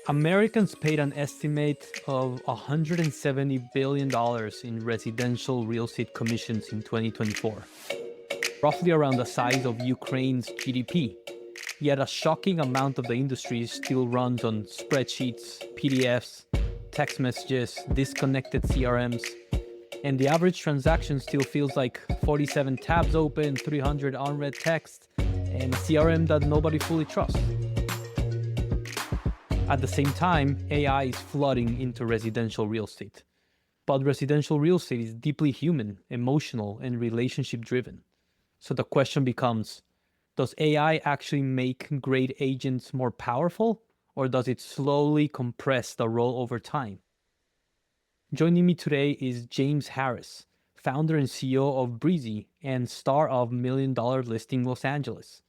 Americans paid an estimate of $170 billion in residential real estate commissions in 2024, roughly around the size of Ukraine's GDP. Yet a shocking amount of the industry still runs on spreadsheets, PDFs, text messages, disconnected CRMs, and the average transaction still feels like 47 tabs open, 300 unread text, and a CRM that nobody fully trusts. At the same time, AI is flooding into residential real estate. But residential real estate is deeply human, emotional, and relationship driven. So the question becomes, does AI actually make great agents more powerful, or does it slowly compress the role over time? Joining me today is James Harris, founder and CEO of Breezy and star of Million Dollar Listing Los Angeles.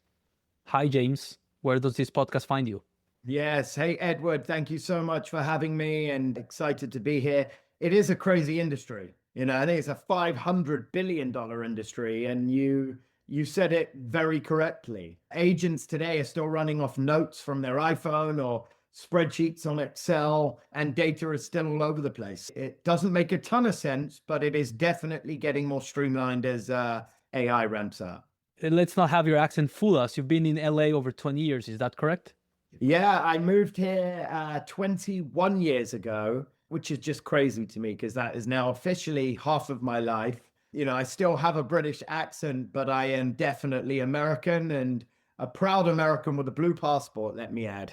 Hi, James. Where does this podcast find you? Yes. Hey, Edward, thank you so much for having me and excited to be here. It is a crazy industry. I think it's a $500 billion industry, and you said it very correctly. Agents today are still running off notes from their iPhone or spreadsheets on Excel, and data is still all over the place. It doesn't make a ton of sense, but it is definitely getting more streamlined as AI ramps up. Let's not have your accent fool us. You've been in LA over 20 years, is that correct? Yeah, I moved here 21 years ago, which is just crazy to me because that is now officially half of my life. I still have a British accent, but I am definitely American, and a proud American with a blue passport, let me add.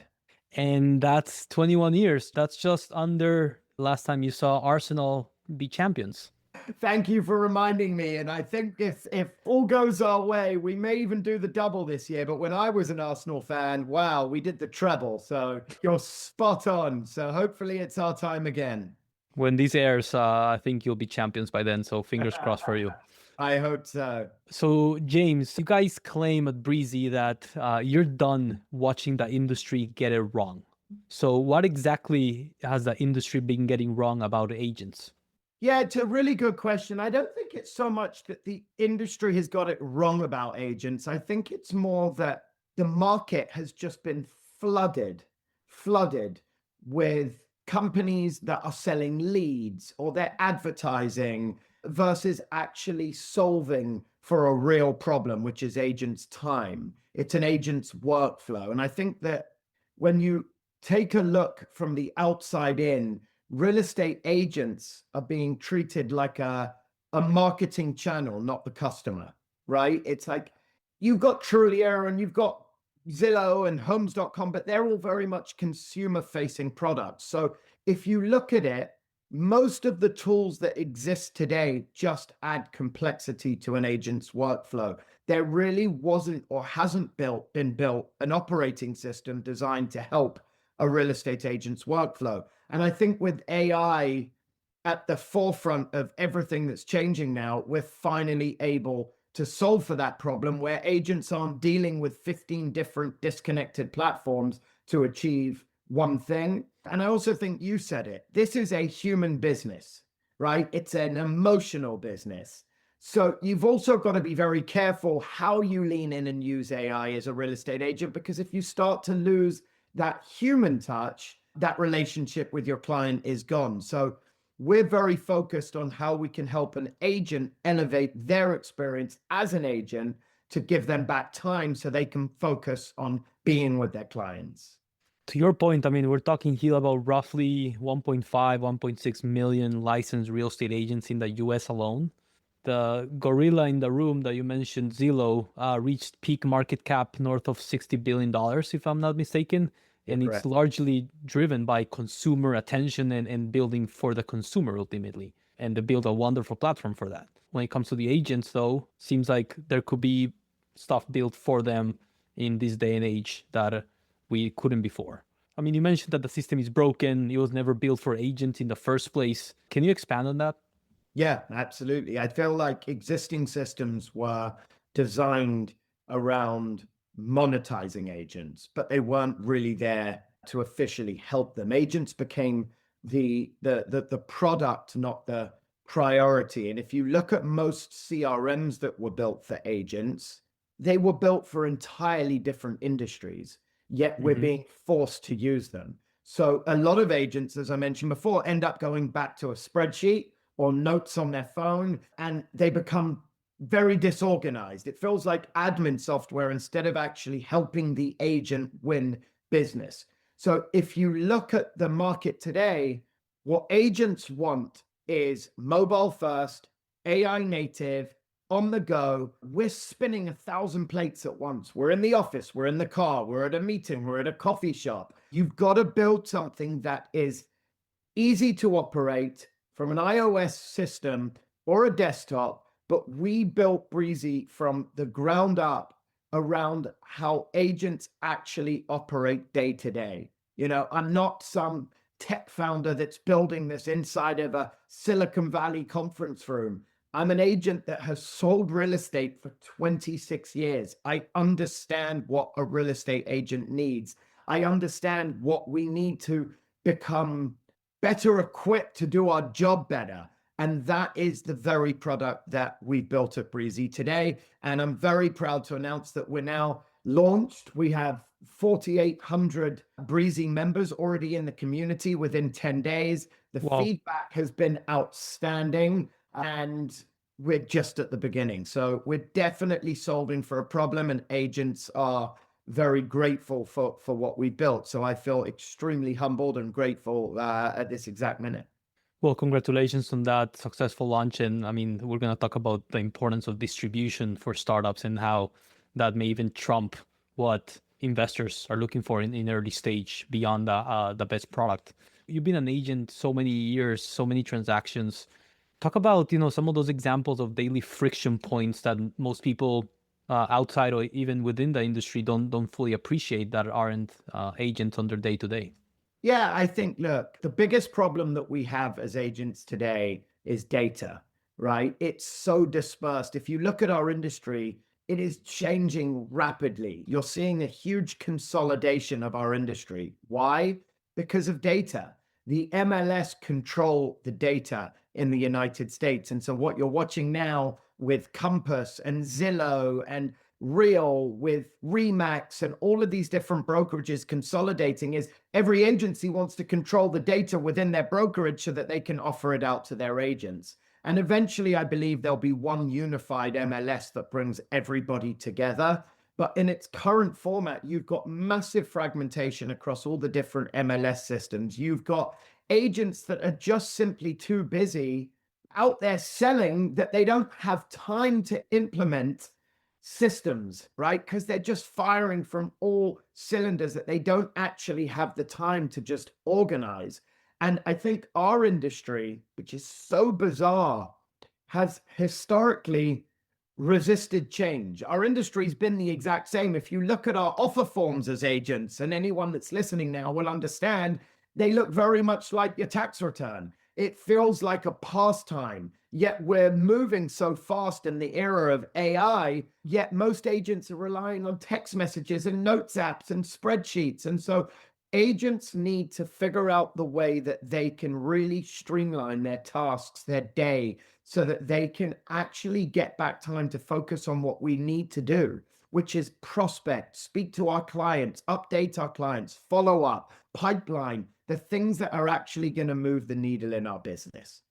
And that's 21 years. That's just under last time you saw Arsenal be champions. Thank you for reminding me. And I think if all goes our way, we may even do the double this year. But when I was an Arsenal fan, wow, we did the treble. So you're spot on. So hopefully it's our time again. When this airs, I think you'll be champions by then. So fingers crossed for you. I hope so. So, James, you guys claim at Breezy that you're done watching the industry get it wrong. So, what exactly has the industry been getting wrong about agents? Yeah, it's a really good question. I don't think it's so much that the industry has got it wrong about agents. I think it's more that the market has just been flooded with companies that are selling leads or they're advertising versus actually solving for a real problem, which is agents' time. It's an agent's workflow. And I think that when you take a look from the outside in, real estate agents are being treated like a marketing channel, not the customer, right? It's like you've got Trulia and you've got Zillow and homes.com, but they're all very much consumer facing products. So if you look at it, most of the tools that exist today just add complexity to an agent's workflow. There really wasn't or hasn't been built an operating system designed to help a real estate agent's workflow. And I think with AI at the forefront of everything that's changing now, we're finally able to solve for that problem where agents aren't dealing with 15 different disconnected platforms to achieve one thing. And I also think you said it, this is a human business, right? It's an emotional business. So you've also got to be very careful how you lean in and use AI as a real estate agent, because if you start to lose that human touch, that relationship with your client is gone. So we're very focused on how we can help an agent elevate their experience as an agent to give them back time so they can focus on being with their clients. To your point, I mean, we're talking here about roughly 1.5, 1.6 million licensed real estate agents in the US alone. The gorilla in the room that you mentioned, Zillow, reached peak market cap north of $60 billion, if I'm not mistaken. And it's largely driven by consumer attention and building for the consumer ultimately. And they build a wonderful platform for that. When it comes to the agents, though, seems like there could be stuff built for them in this day and age that we couldn't before. I mean, you mentioned that the system is broken. It was never built for agents in the first place. Can you expand on that? Yeah, absolutely. I feel like existing systems were designed around monetizing agents, but they weren't really there to officially help them. Agents became the product, not the priority. And if you look at most CRMs that were built for agents, they were built for entirely different industries, yet we're being forced to use them. So a lot of agents, as I mentioned before, end up going back to a spreadsheet or notes on their phone, and they become very disorganized. It feels like admin software instead of actually helping the agent win business. So if you look at the market today, what agents want is mobile first, AI native, on the go. We're spinning 1,000 plates at once. We're in the office, we're in the car, we're at a meeting, we're at a coffee shop. You've got to build something that is easy to operate from an iOS system or a desktop. But we built Breezy from the ground up around how agents actually operate day to day. I'm not some tech founder that's building this inside of a Silicon Valley conference room. I'm an agent that has sold real estate for 26 years. I understand what a real estate agent needs. I understand what we need to become better equipped to do our job better. And that is the very product that we built at Breezy today. And I'm very proud to announce that we're now launched. We have 4,800 Breezy members already in the community within 10 days. The Wow. feedback has been outstanding, and we're just at the beginning. So we're definitely solving for a problem, and agents are very grateful for what we built. So I feel extremely humbled and grateful at this exact minute. Well, congratulations on that successful launch. And I mean, we're going to talk about the importance of distribution for startups and how that may even trump what investors are looking for in early stage beyond the best product. You've been an agent so many years, so many transactions. Talk about, some of those examples of daily friction points that most people outside or even within the industry don't fully appreciate that aren't agents on their day to day. Yeah, I think, look, the biggest problem that we have as agents today is data, right? It's so dispersed. If you look at our industry, it is changing rapidly. You're seeing a huge consolidation of our industry. Why? Because of data. The MLS control the data in the United States. And so what you're watching now with Compass and Zillow and Real with Remax and all of these different brokerages consolidating is every agency wants to control the data within their brokerage so that they can offer it out to their agents. And eventually, I believe there'll be one unified MLS that brings everybody together. But in its current format, you've got massive fragmentation across all the different MLS systems. You've got agents that are just simply too busy out there selling that they don't have time to implement systems, right? Because they're just firing from all cylinders that they don't actually have the time to just organize. And I think our industry, which is so bizarre, has historically resisted change. Our industry's been the exact same. If you look at our offer forms as agents, and anyone that's listening now will understand, they look very much like your tax return. It feels like a pastime, yet we're moving so fast in the era of AI, yet most agents are relying on text messages and notes apps and spreadsheets. And so agents need to figure out the way that they can really streamline their tasks, their day, so that they can actually get back time to focus on what we need to do, which is prospect, speak to our clients, update our clients, follow up, pipeline, the things that are actually going to move the needle in our business.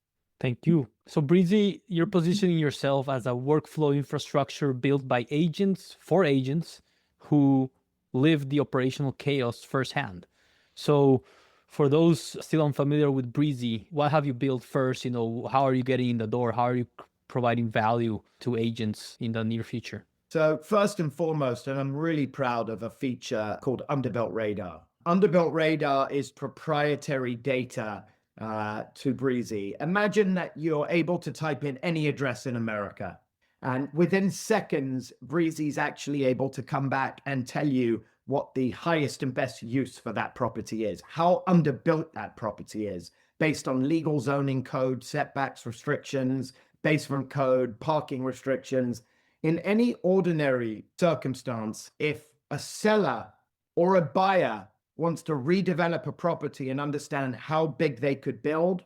Thank you. So, Breezy, you're positioning yourself as a workflow infrastructure built by agents for agents who live the operational chaos firsthand. So, for those still unfamiliar with Breezy, what have you built first? How are you getting in the door? How are you providing value to agents in the near future? So first and foremost, and I'm really proud of a feature called Underbuilt Radar. Underbuilt Radar is proprietary data to Breezy. Imagine that you're able to type in any address in America, and within seconds, Breezy's actually able to come back and tell you what the highest and best use for that property is, how underbuilt that property is, based on legal zoning code, setbacks, restrictions, basement code, parking restrictions. In any ordinary circumstance, if a seller or a buyer wants to redevelop a property and understand how big they could build,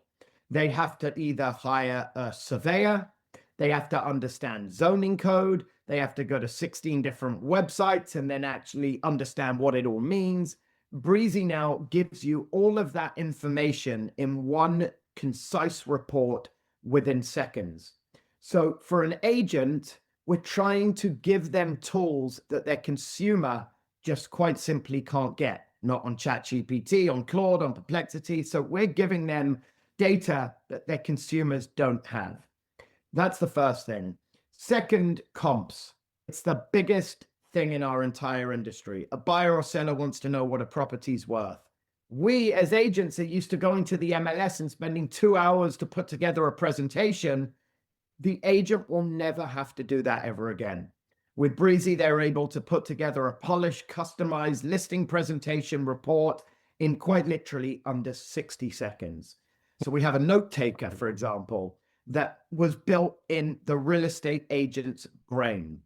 they have to either hire a surveyor, they have to understand zoning code, they have to go to 16 different websites and then actually understand what it all means. Breezy now gives you all of that information in one concise report within seconds. So for an agent, we're trying to give them tools that their consumer just quite simply can't get, not on ChatGPT, on Claude, on Perplexity. So we're giving them data that their consumers don't have. That's the first thing. Second, comps. It's the biggest thing in our entire industry. A buyer or seller wants to know what a property's worth. We as agents are used to going to the MLS and spending 2 hours to put together a presentation. The agent will never have to do that ever again. With Breezy, they're able to put together a polished, customized listing presentation report in quite literally under 60 seconds. So we have a note taker, for example, that was built in the real estate agent's brain,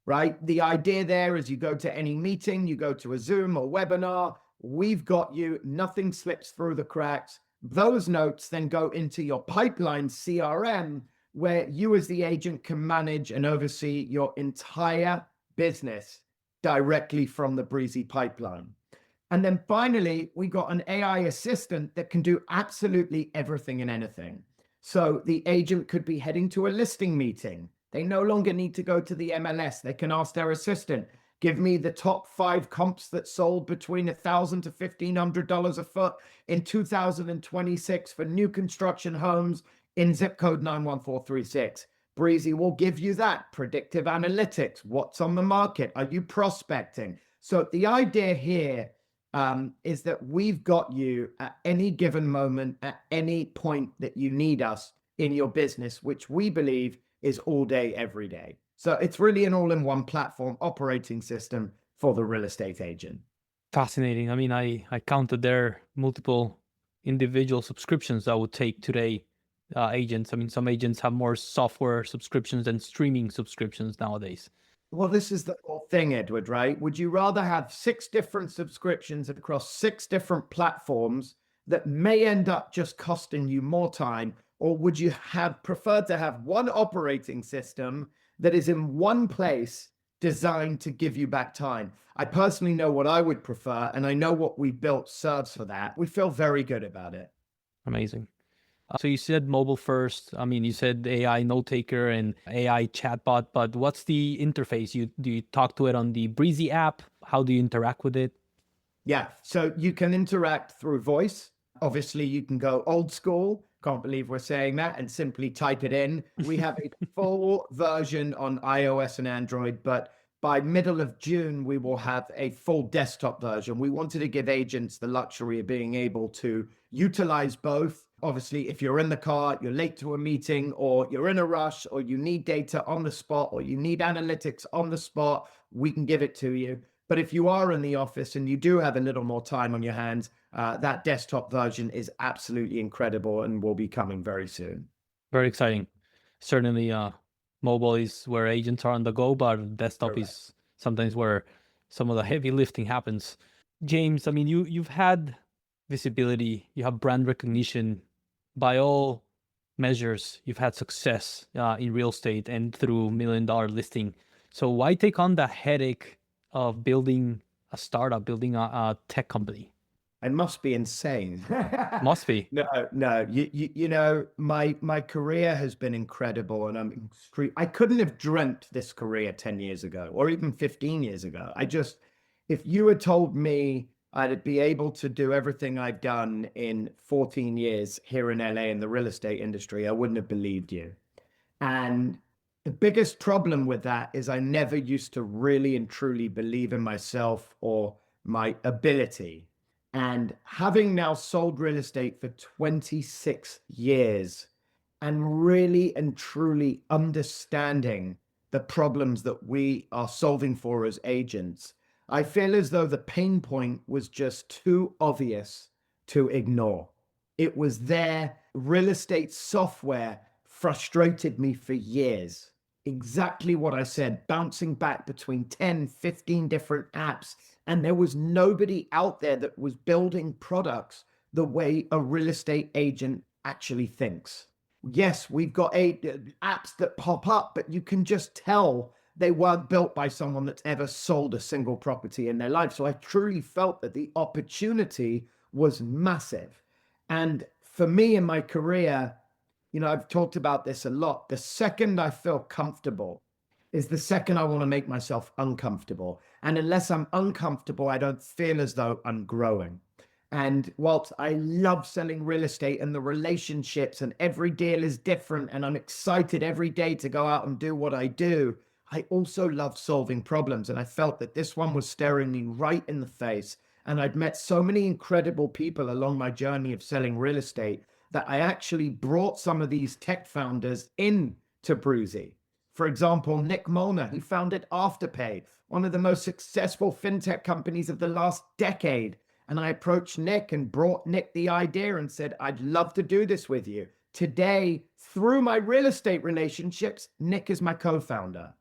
right? The idea there is you go to any meeting, you go to a Zoom or webinar, we've got you, nothing slips through the cracks. Those notes then go into your pipeline CRM, where you as the agent can manage and oversee your entire business directly from the Breezy pipeline. And then finally, we got an AI assistant that can do absolutely everything and anything. So the agent could be heading to a listing meeting. They no longer need to go to the MLS. They can ask their assistant, give me the top 5 comps that sold between $1,000 to $1,500 a foot in 2026 for new construction homes in zip code 91436. Breezy will give you that. Predictive analytics. What's on the market? Are you prospecting? So the idea here is that we've got you at any given moment, at any point that you need us in your business, which we believe is all day, every day. So it's really an all-in-one platform operating system for the real estate agent. Fascinating. I mean, I counted there multiple individual subscriptions that would take today agents. I mean, some agents have more software subscriptions than streaming subscriptions nowadays. Well, this is the whole thing, Edward, right? Would you rather have 6 different subscriptions across 6 different platforms that may end up just costing you more time? Or would you have preferred to have one operating system that is in one place designed to give you back time? I personally know what I would prefer, and I know what we built serves for that. We feel very good about it. Amazing. So you said mobile first. I mean, you said AI note taker and AI chatbot, but what's the interface? Do you talk to it on the Breezy app? How do you interact with it? Yeah, so you can interact through voice. Obviously, you can go old school. Can't believe we're saying that, and simply type it in. We have a full version on iOS and Android, but by middle of June, we will have a full desktop version. We wanted to give agents the luxury of being able to utilize both. Obviously, if you're in the car, you're late to a meeting, or you're in a rush, or you need data on the spot, or you need analytics on the spot, we can give it to you. But if you are in the office and you do have a little more time on your hands, that desktop version is absolutely incredible and will be coming very soon. Very exciting. Certainly, mobile is where agents are on the go, but desktop Correct. is sometimes where some of the heavy lifting happens. James, I mean, you've had visibility, you have brand recognition. By all measures, you've had success in real estate and through $1 million listing. So why take on the headache of building a startup, building a tech company? It must be insane. Must be. No. You know, my career has been incredible, and I couldn't have dreamt this career 10 years ago or even 15 years ago. If you had told me I'd be able to do everything I've done in 14 years here in LA in the real estate industry, I wouldn't have believed you. And the biggest problem with that is I never used to really and truly believe in myself or my ability. And having now sold real estate for 26 years and really and truly understanding the problems that we are solving for as agents, I feel as though the pain point was just too obvious to ignore. It was there. Real estate software frustrated me for years. Exactly what I said, bouncing back between 10, 15 different apps. And there was nobody out there that was building products the way a real estate agent actually thinks. Yes, we've got apps that pop up, but you can just tell they weren't built by someone that's ever sold a single property in their life. So I truly felt that the opportunity was massive. And for me in my career, I've talked about this a lot. The second I feel comfortable is the second I want to make myself uncomfortable. And unless I'm uncomfortable, I don't feel as though I'm growing. And whilst I love selling real estate and the relationships, and every deal is different, and I'm excited every day to go out and do what I do, I also love solving problems. And I felt that this one was staring me right in the face. And I'd met so many incredible people along my journey of selling real estate that I actually brought some of these tech founders in to Breezy. For example, Nick Molnar, he founded Afterpay, one of the most successful fintech companies of the last decade. And I approached Nick and brought Nick the idea and said, I'd love to do this with you. Today, through my real estate relationships, Nick is my co-founder.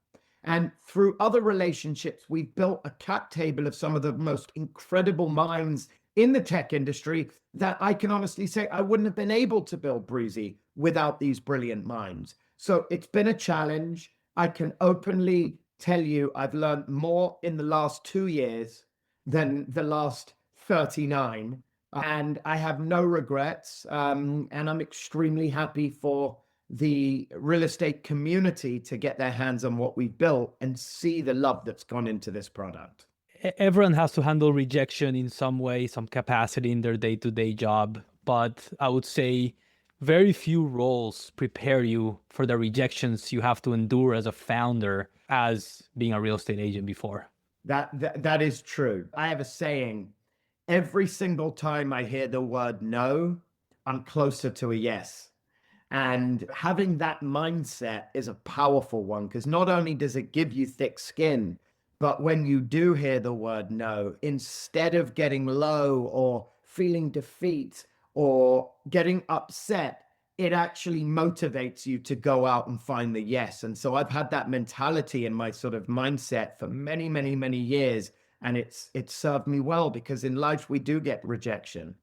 And through other relationships, we've built a cap table of some of the most incredible minds in the tech industry that I can honestly say I wouldn't have been able to build Breezy without these brilliant minds. So it's been a challenge. I can openly tell you I've learned more in the last 2 years than the last 39. And I have no regrets. And I'm extremely happy for the real estate community to get their hands on what we've built and see the love that's gone into this product. Everyone has to handle rejection in some way, some capacity in their day-to-day job. But I would say very few roles prepare you for the rejections you have to endure as a founder as being a real estate agent before. That is true. I have a saying, every single time I hear the word no, I'm closer to a yes. And having that mindset is a powerful one, because not only does it give you thick skin, but when you do hear the word no, instead of getting low or feeling defeat or getting upset, it actually motivates you to go out and find the yes. And so I've had that mentality in my sort of mindset for many, many, many years. And it's served me well, because in life we do get rejection.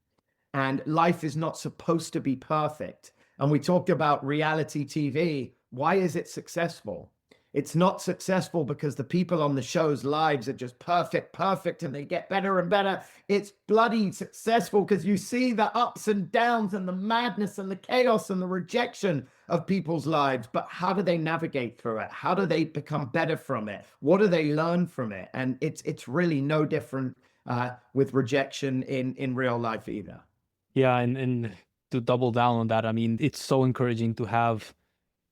And life is not supposed to be perfect. And we talked about reality TV. Why is it successful? It's not successful because the people on the show's lives are just perfect, and they get better and better. It's bloody successful because you see the ups and downs and the madness and the chaos and the rejection of people's lives. But how do they navigate through it? How do they become better from it? What do they learn from it? And it's really no different with rejection in real life either. Yeah, and to double down on that, I mean, it's so encouraging to have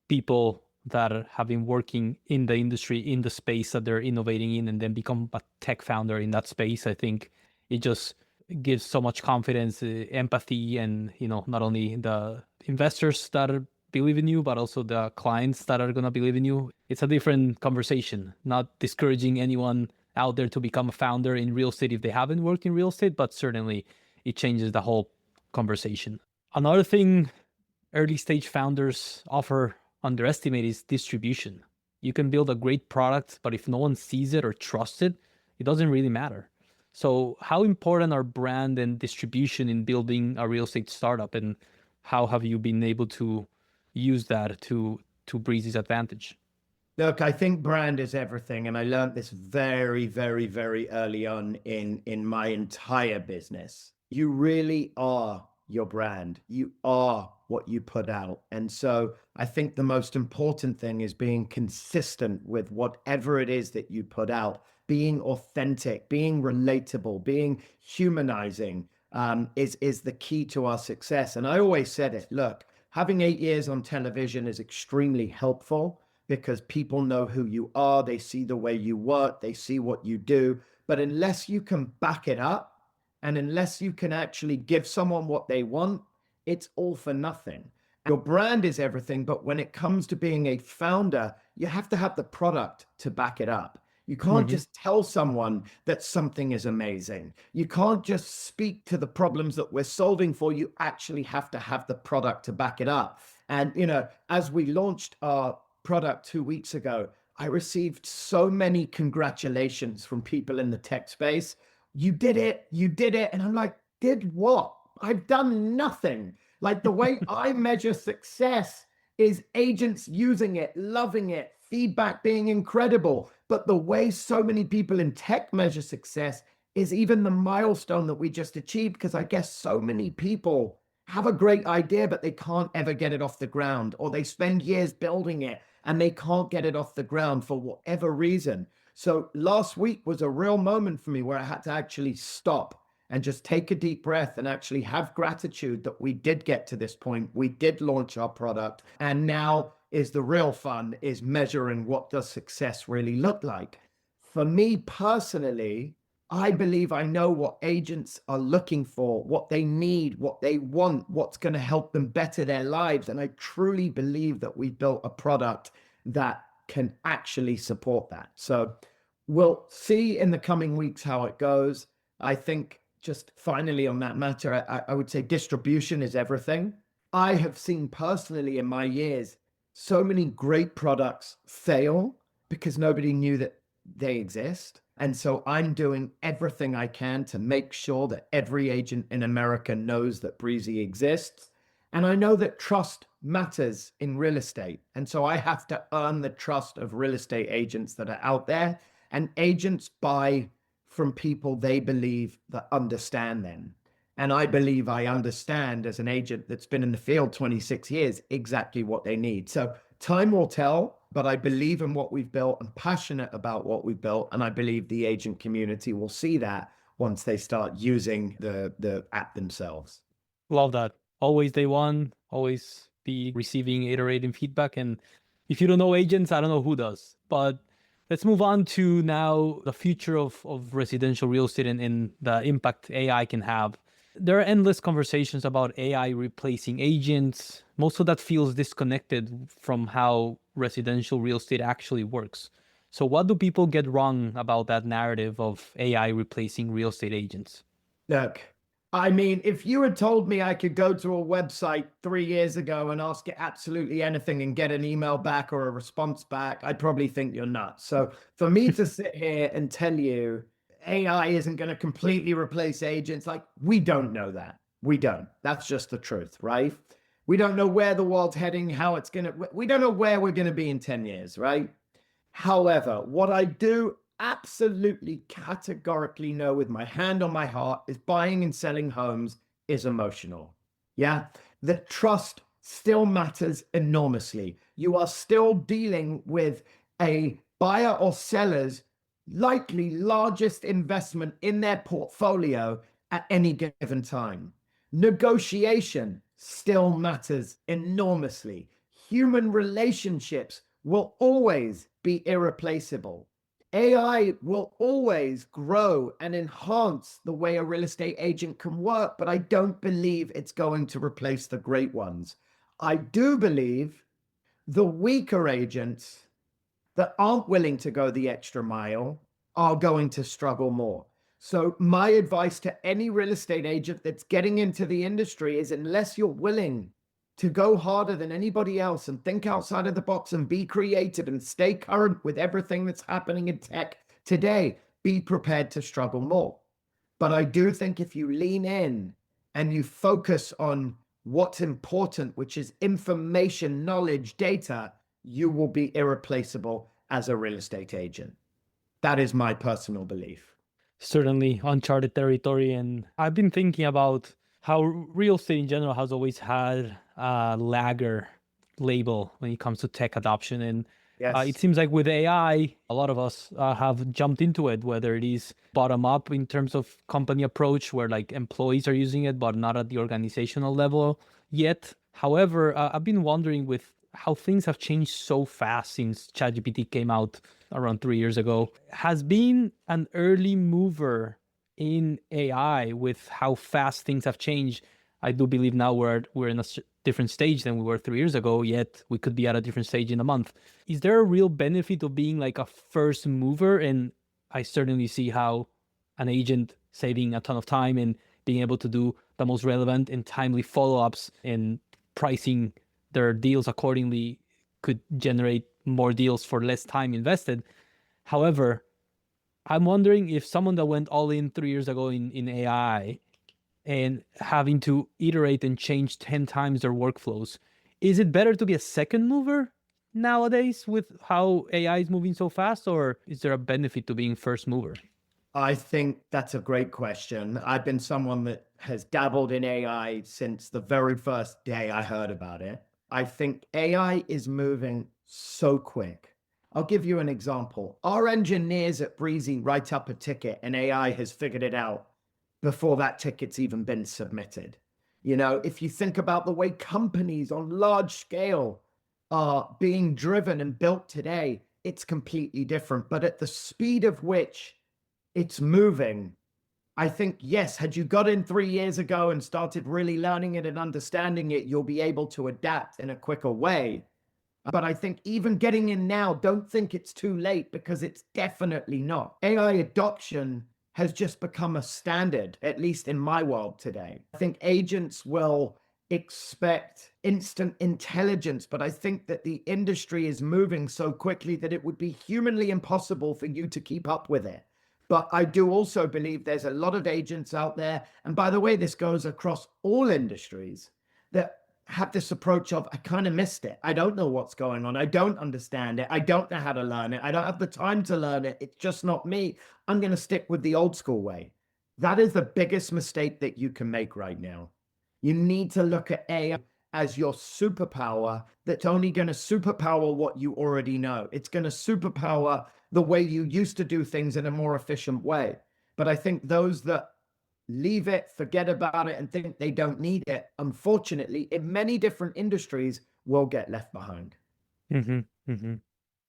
people that have been working in the industry, in the space that they're innovating in, and then become a tech founder in that space. I think it just gives so much confidence, empathy, and not only the investors that believe in you, but also the clients that are gonna believe in you. It's a different conversation. Not discouraging anyone out there to become a founder in real estate if they haven't worked in real estate, but certainly it changes the whole conversation. Another thing early stage founders offer underestimate is distribution. You can build a great product, but if no one sees it or trusts it, it doesn't really matter. So, how important are brand and distribution in building a real estate startup, and how have you been able to use that to Breezy's advantage? Look, I think brand is everything. And I learned this very, very, very early on in my entire business. You really are your brand. You are what you put out. And so I think the most important thing is being consistent with whatever it is that you put out, being authentic, being relatable, being humanizing, is the key to our success. And I always said it, look, having 8 years on television is extremely helpful, because people know who you are, they see the way you work, they see what you do. But unless you can back it up, and unless you can actually give someone what they want, it's all for nothing. Your brand is everything, but when it comes to being a founder, you have to have the product to back it up. You can't Mhm. just tell someone that something is amazing. You can't just speak to the problems that we're solving for. You actually have to have the product to back it up. And, as we launched our product 2 weeks ago, I received so many congratulations from people in the tech space. You did it. You did it. And I'm like, did what? I've done nothing. Like, the way I measure success is agents using it, loving it, feedback being incredible. But the way so many people in tech measure success is even the milestone that we just achieved, because I guess so many people have a great idea, but they can't ever get it off the ground, or they spend years building it and they can't get it off the ground for whatever reason. So last week was a real moment for me where I had to actually stop and just take a deep breath and actually have gratitude that we did get to this point. We did launch our product, and now is the real fun, is measuring what does success really look like. For me personally, I believe I know what agents are looking for, what they need, what they want, what's going to help them better their lives. And I truly believe that we built a product that can actually support that. So we'll see in the coming weeks how it goes. I think just finally on that matter, I would say distribution is everything. I have seen personally in my years so many great products fail because nobody knew that they exist. And so I'm doing everything I can to make sure that every agent in America knows that Breezy exists. And I know that trust matters in real estate. And so I have to earn the trust of real estate agents that are out there. And agents buy from people they believe that understand them. And I believe I understand, as an agent that's been in the field 26 years, exactly what they need. So time will tell, but I believe in what we've built. I'm passionate about what we've built. And I believe the agent community will see that once they start using the app themselves. Love that. Always day one, always be receiving, iterating feedback. And if you don't know agents, I don't know who does. But let's move on to now the future of residential real estate and the impact AI can have. There are endless conversations about AI replacing agents. Most of that feels disconnected from how residential real estate actually works. So, what do people get wrong about that narrative of AI replacing real estate agents? Look, I mean, if you had told me I could go to a website 3 years ago and ask it absolutely anything and get an email back or a response back, I'd probably think you're nuts. So for me to sit here and tell you AI isn't going to completely replace agents, like, we don't know that. We don't. That's just the truth, right? We don't know where the world's heading, how it's going to, we don't know where we're going to be in 10 years, right? However, what I do absolutely categorically know with my hand on my heart is buying and selling homes is emotional. Yeah. The trust still matters enormously. You are still dealing with a buyer or seller's likely largest investment in their portfolio at any given time. Negotiation still matters enormously. Human relationships will always be irreplaceable. AI will always grow and enhance the way a real estate agent can work, but I don't believe it's going to replace the great ones. I do believe the weaker agents that aren't willing to go the extra mile are going to struggle more. So, my advice to any real estate agent that's getting into the industry is, unless you're willing to go harder than anybody else and think outside of the box and be creative and stay current with everything that's happening in tech today, be prepared to struggle more. But I do think if you lean in and you focus on what's important, which is information, knowledge, data, you will be irreplaceable as a real estate agent. That is my personal belief. Certainly uncharted territory. And I've been thinking about how real estate in general has always had a lagger label when it comes to tech adoption. And it Yes. seems like with AI, a lot of us have jumped into it, whether it is bottom up in terms of company approach, where like employees are using it, but not at the organizational level yet. However, I've been wondering with how things have changed so fast since ChatGPT came out around 3 years ago. Has been an early mover in AI with how fast things have changed. I do believe now we're in a different stage than we were 3 years ago, yet we could be at a different stage in a month. Is there a real benefit of being like a first mover? And I certainly see how an agent saving a ton of time and being able to do the most relevant and timely follow-ups and pricing their deals accordingly could generate more deals for less time invested. However, I'm wondering if someone that went all in 3 years ago in AI and having to iterate and change 10 times their workflows, is it better to be a second mover nowadays with how AI is moving so fast, or is there a benefit to being first mover? I think that's a great question. I've been someone that has dabbled in AI since the very first day I heard about it. I think AI is moving so quick. I'll give you an example. Our engineers at Breezy write up a ticket and AI has figured it out before that ticket's even been submitted. You know, if you think about the way companies on large scale are being driven and built today, it's completely different. But at the speed of which it's moving, I think, yes, had you got in 3 years ago and started really learning it and understanding it, you'll be able to adapt in a quicker way. But I think even getting in now, don't think it's too late, because it's definitely not. AI adoption has just become a standard, at least in my world today. I think agents will expect instant intelligence, but I think that the industry is moving so quickly that it would be humanly impossible for you to keep up with it. But I do also believe there's a lot of agents out there, and by the way, this goes across all industries, that have this approach of, I kind of missed it. I don't know what's going on. I don't understand it. I don't know how to learn it. I don't have the time to learn it. It's just not me. I'm going to stick with the old school way. That is the biggest mistake that you can make right now. You need to look at AI as your superpower that's only going to superpower what you already know. It's going to superpower the way you used to do things in a more efficient way. But I think those that leave it, forget about it, and think they don't need it, unfortunately, in many different industries, will get left behind. Mm-hmm, mm-hmm.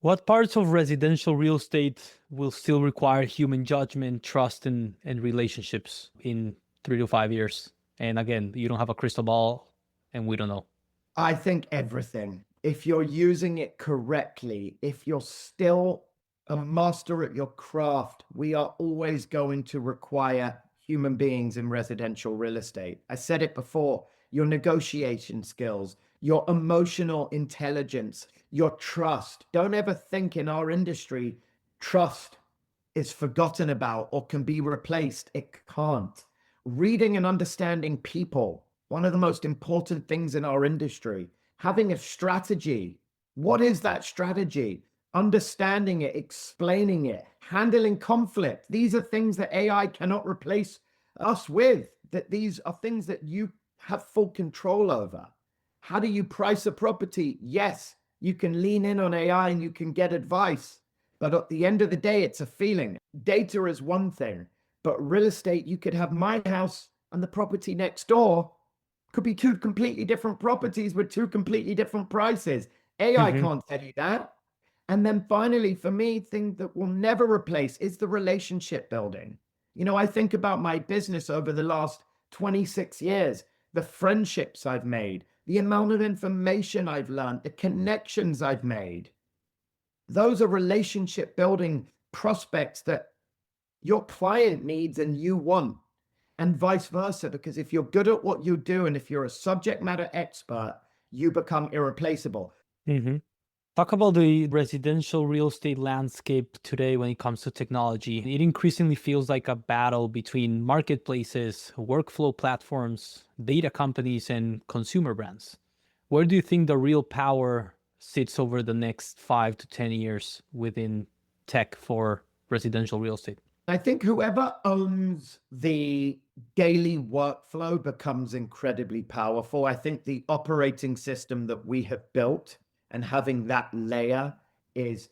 What parts of residential real estate will still require human judgment, trust, and relationships in 3 to 5 years? And again, you don't have a crystal ball, and we don't know. I think everything, if you're using it correctly, if you're still a master at your craft, we are always going to require human beings in residential real estate. I said it before, your negotiation skills, your emotional intelligence, your trust. Don't ever think in our industry, trust is forgotten about or can be replaced. It can't. Reading and understanding people, one of the most important things in our industry. Having a strategy. What is that strategy? Understanding it, explaining it, handling conflict. These are things that AI cannot replace us with. That these are things that you have full control over. How do you price a property? Yes, you can lean in on AI and you can get advice. But at the end of the day, it's a feeling. Data is one thing, but real estate, you could have my house and the property next door could be two completely different properties with two completely different prices. AI Mm-hmm. can't tell you that. And then finally, for me, thing that will never replace is the relationship building. You know, I think about my business over the last 26 years, the friendships I've made, the amount of information I've learned, the connections I've made. Those are relationship building prospects that your client needs and you want, and vice versa. Because if you're good at what you do and if you're a subject matter expert, you become irreplaceable. Mm-hmm. Talk about the residential real estate landscape today when it comes to technology. It increasingly feels like a battle between marketplaces, workflow platforms, data companies, and consumer brands. Where do you think the real power sits over the next 5 to 10 years within tech for residential real estate? I think whoever owns the daily workflow becomes incredibly powerful. I think the operating system that we have built and having that layer is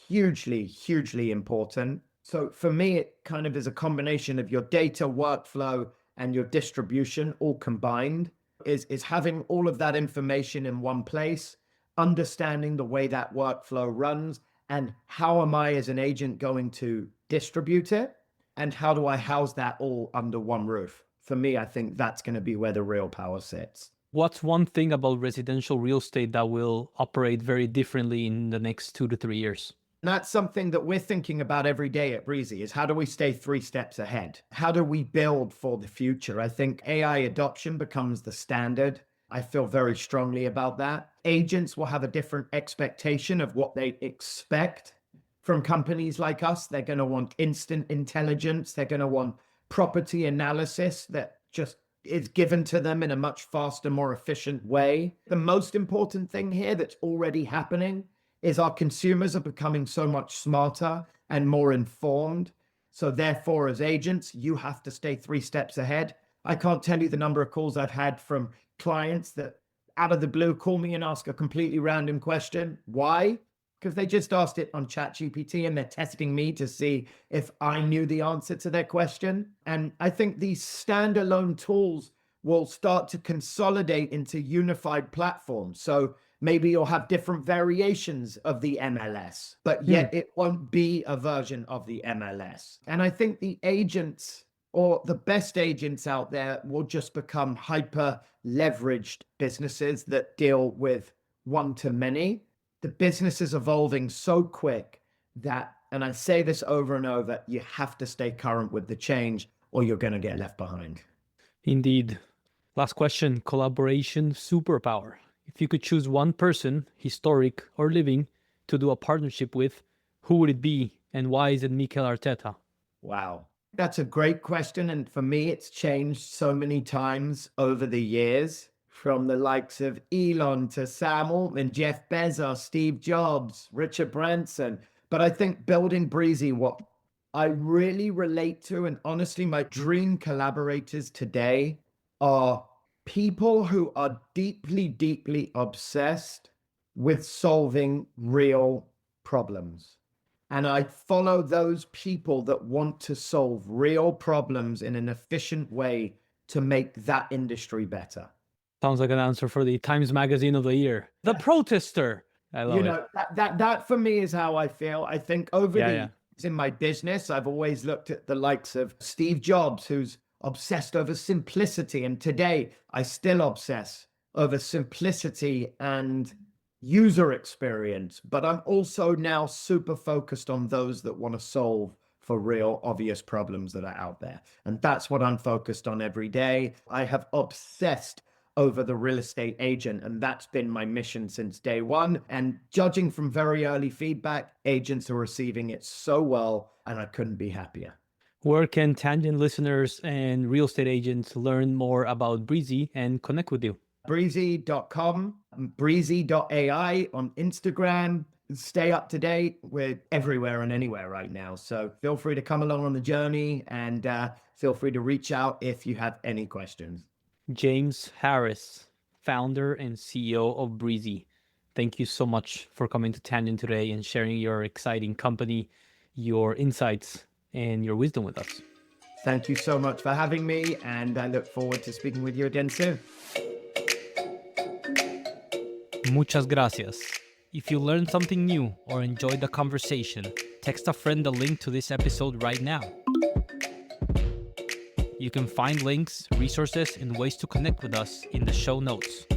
hugely, hugely important. So for me, it kind of is a combination of your data workflow and your distribution all combined, is having all of that information in one place, understanding the way that workflow runs, and how am I as an agent going to distribute it, and how do I house that all under one roof? For me, I think that's going to be where the real power sits. What's one thing about residential real estate that will operate very differently in the next 2 to 3 years? And that's something that we're thinking about every day at Breezy, is how do we stay 3 steps ahead? How do we build for the future? I think AI adoption becomes the standard. I feel very strongly about that. Agents will have a different expectation of what they expect from companies like us. They're going to want instant intelligence. They're going to want property analysis that just is given to them in a much faster, more efficient way. The most important thing here that's already happening is our consumers are becoming so much smarter and more informed. So therefore, as agents, you have to stay 3 steps ahead. I can't tell you the number of calls I've had from clients that out of the blue call me and ask a completely random question. Why? Because they just asked it on ChatGPT and they're testing me to see if I knew the answer to their question. And I think these standalone tools will start to consolidate into unified platforms. So maybe you'll have different variations of the MLS, but yet it won't be a version of the MLS. And I think the agents or the best agents out there will just become hyper leveraged businesses that deal with one-to-many. The business is evolving so quick that, and I say this over and over, you have to stay current with the change or you're going to get left behind. Indeed. Last question, collaboration superpower. If you could choose one person, historic or living, to do a partnership with, who would it be and why is it Mikel Arteta? Wow. That's a great question. And for me, it's changed so many times over the years, from the likes of Elon to Sam Altman, Jeff Bezos, Steve Jobs, Richard Branson. But I think building Breezy, what I really relate to, and honestly, my dream collaborators today are people who are deeply, deeply obsessed with solving real problems. And I follow those people that want to solve real problems in an efficient way to make that industry better. Sounds like an answer for the Times Magazine of the Year. The Protester. I love it. That for me is how I feel. I think over Yeah, the yeah. years in my business, I've always looked at the likes of Steve Jobs, who's obsessed over simplicity. And today I still obsess over simplicity and user experience. But I'm also now super focused on those that want to solve for real obvious problems that are out there. And that's what I'm focused on every day. I have obsessed over the real estate agent, and that's been my mission since day one. And judging from very early feedback, agents are receiving it so well, and I couldn't be happier. Where can Tangent listeners and real estate agents learn more about Breezy and connect with you? Breezy.com, breezy.ai on Instagram. Stay up to date. We're everywhere and anywhere right now. So feel free to come along on the journey, and feel free to reach out if you have any questions. James Harris, founder and CEO of Breezy. Thank you so much for coming to Tangent today and sharing your exciting company, your insights, and your wisdom with us. Thank you so much for having me, and I look forward to speaking with you again soon. Muchas gracias. If you learned something new or enjoyed the conversation, text a friend the link to this episode right now. You can find links, resources, and ways to connect with us in the show notes.